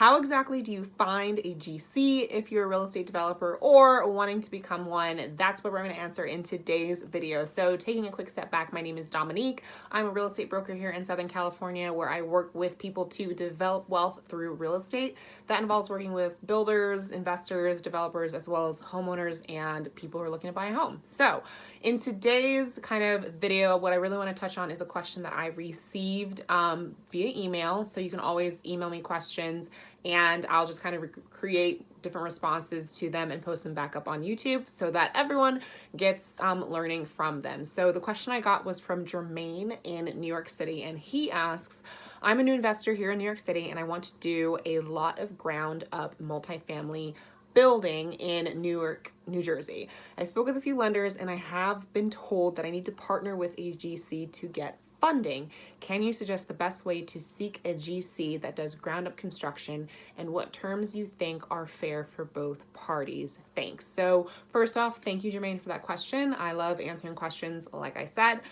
how exactly do you find a GC if you're a real estate developer or wanting to become one? That's what we're going to answer in today's video. So taking a quick step back, my name is Dominique. I'm a real estate broker here in Southern California where I work with people to develop wealth through real estate. That involves working with builders, investors, developers, as well as homeowners and people who are looking to buy a home. So in today's kind of video, what I really want to touch on is a question that I received via email. So you can always email me questions and I'll just kind of create different responses to them and post them back up on YouTube so that everyone gets learning from them. So the question I got was from Jermaine in New York City, and he asks, I'm a new investor here in New York City and I want to do a lot of ground up multifamily building in Newark, New Jersey. I spoke with a few lenders and I have been told that I need to partner with a GC to get funding. Can you suggest the best way to seek a GC that does ground up construction and what terms you think are fair for both parties? Thanks. So first off, thank you, Jermaine, for that question. I love answering questions, like I said.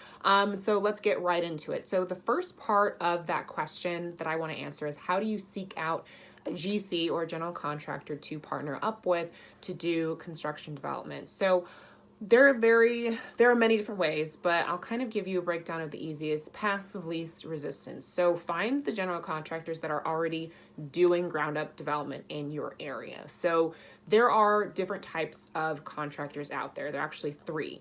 So let's get right into it. So the first part of that question that I want to answer is, how do you seek out a GC or a general contractor to partner up with to do construction development? So there are many different ways, but I'll kind of give you a breakdown of the easiest paths of least resistance. So find the general contractors that are already doing ground up development in your area. So there are different types of contractors out there. There are actually three.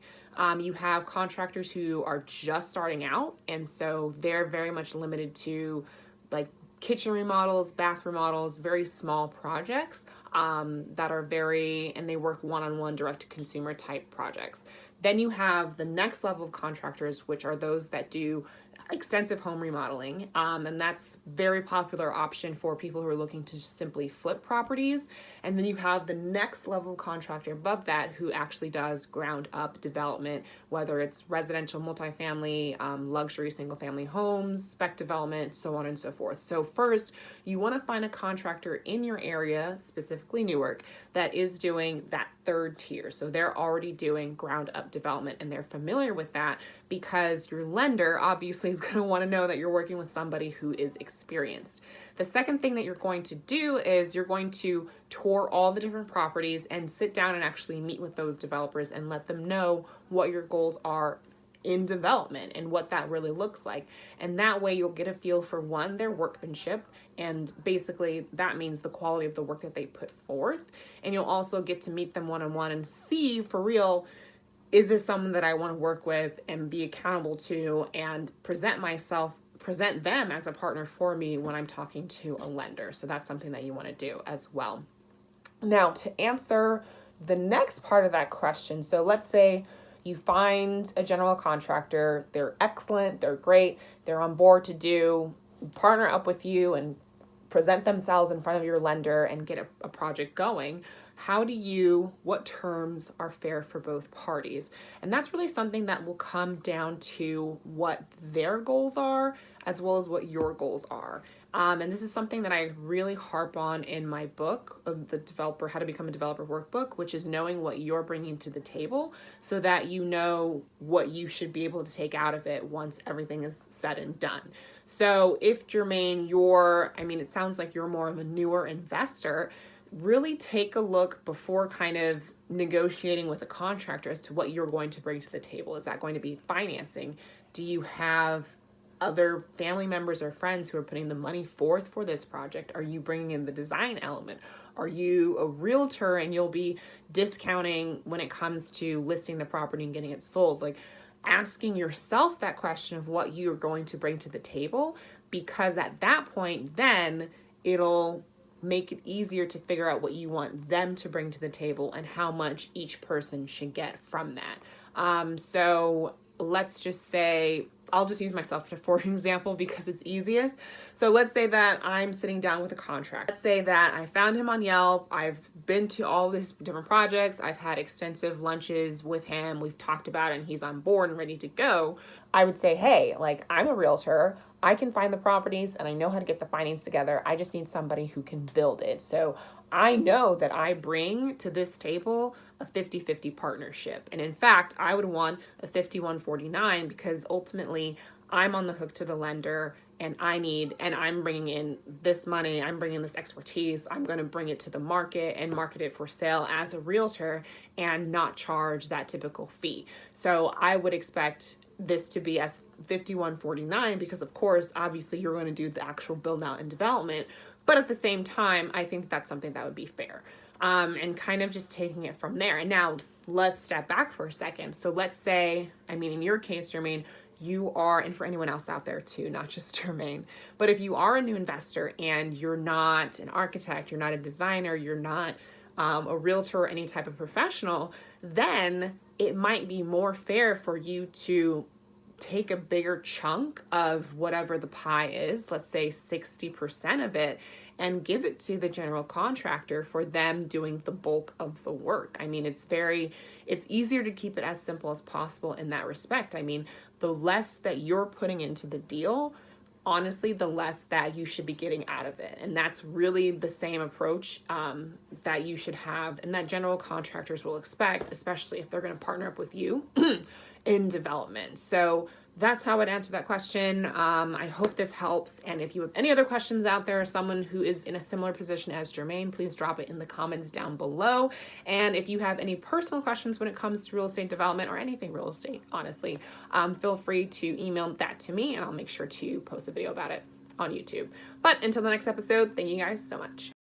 You have contractors who are just starting out, and so they're very much limited to like kitchen remodels, bath remodels, very small projects that are and they work one-on-one direct to consumer type projects. Then you have the next level of contractors, which are those that do extensive home remodeling. And that's very popular option for people who are looking to just simply flip properties. And then you have the next level of contractor above that who actually does ground up development, whether it's residential, multifamily, luxury, single family homes, spec development, so on and so forth. So first, you want to find a contractor in your area, specifically Newark, that is doing that third tier. So they're already doing ground up development and they're familiar with that, because your lender obviously is going to want to know that you're working with somebody who is experienced. The second thing that you're going to do is you're going to tour all the different properties and sit down and actually meet with those developers and let them know what your goals are in development and what that really looks like. And that way you'll get a feel for, one, their workmanship, and basically that means the quality of the work that they put forth. And you'll also get to meet them one-on-one and see for real, is this someone that I want to work with and be accountable to and present them as a partner for me when I'm talking to a lender. So that's something that you want to do as well. Now, to answer the next part of that question, so let's say you find a general contractor, they're excellent, they're great, they're on board to partner up with you and present themselves in front of your lender and get a project going. What terms are fair for both parties? And that's really something that will come down to what their goals are as well as what your goals are. And this is something that I really harp on in my book, How to Become a Developer Workbook, which is knowing what you're bringing to the table so that you know what you should be able to take out of it once everything is said and done. So if Jermaine, it sounds like you're more of a newer investor, really take a look before kind of negotiating with a contractor as to what you're going to bring to the table. Is that going to be financing? Do you have other family members or friends who are putting the money forth for this project? Are you bringing in the design element? Are you a realtor and you'll be discounting when it comes to listing the property and getting it sold? Like, asking yourself that question of what you're going to bring to the table, because at that point, then it'll make it easier to figure out what you want them to bring to the table and how much each person should get from that. So let's just say, I'll just use myself for example because it's easiest. So let's say that I'm sitting down with a contract. Let's say that I found him on Yelp. I've been to all these different projects. I've had extensive lunches with him. We've talked about it and he's on board and ready to go. I would say, hey, I'm a realtor. I can find the properties and I know how to get the finance together. I just need somebody who can build it. So I know that I bring to this table a 50-50 partnership. And in fact, I would want a 51-49 because ultimately I'm on the hook to the lender and I'm bringing in this money, I'm bringing this expertise, I'm going to bring it to the market and market it for sale as a realtor and not charge that typical fee. So I would expect this to be as $51.49 because of course, obviously you're going to do the actual build out and development. But at the same time, I think that's something that would be fair. And kind of just taking it from there. And now let's step back for a second. So let's say, in your case, Jermaine, you are, and for anyone else out there too, not just Jermaine, but if you are a new investor and you're not an architect, you're not a designer, you're not a realtor or any type of professional, then it might be more fair for you to take a bigger chunk of whatever the pie is, let's say 60% of it, and give it to the general contractor for them doing the bulk of the work. It's easier to keep it as simple as possible in that respect. The less that you're putting into the deal, honestly, the less that you should be getting out of it. And that's really the same approach that you should have and that general contractors will expect, especially if they're going to partner up with you in development. So that's how I'd answer that question. I hope this helps. And if you have any other questions out there, someone who is in a similar position as Jermaine, please drop it in the comments down below. And if you have any personal questions when it comes to real estate development or anything real estate, honestly, feel free to email that to me and I'll make sure to post a video about it on YouTube. But until the next episode, thank you guys so much.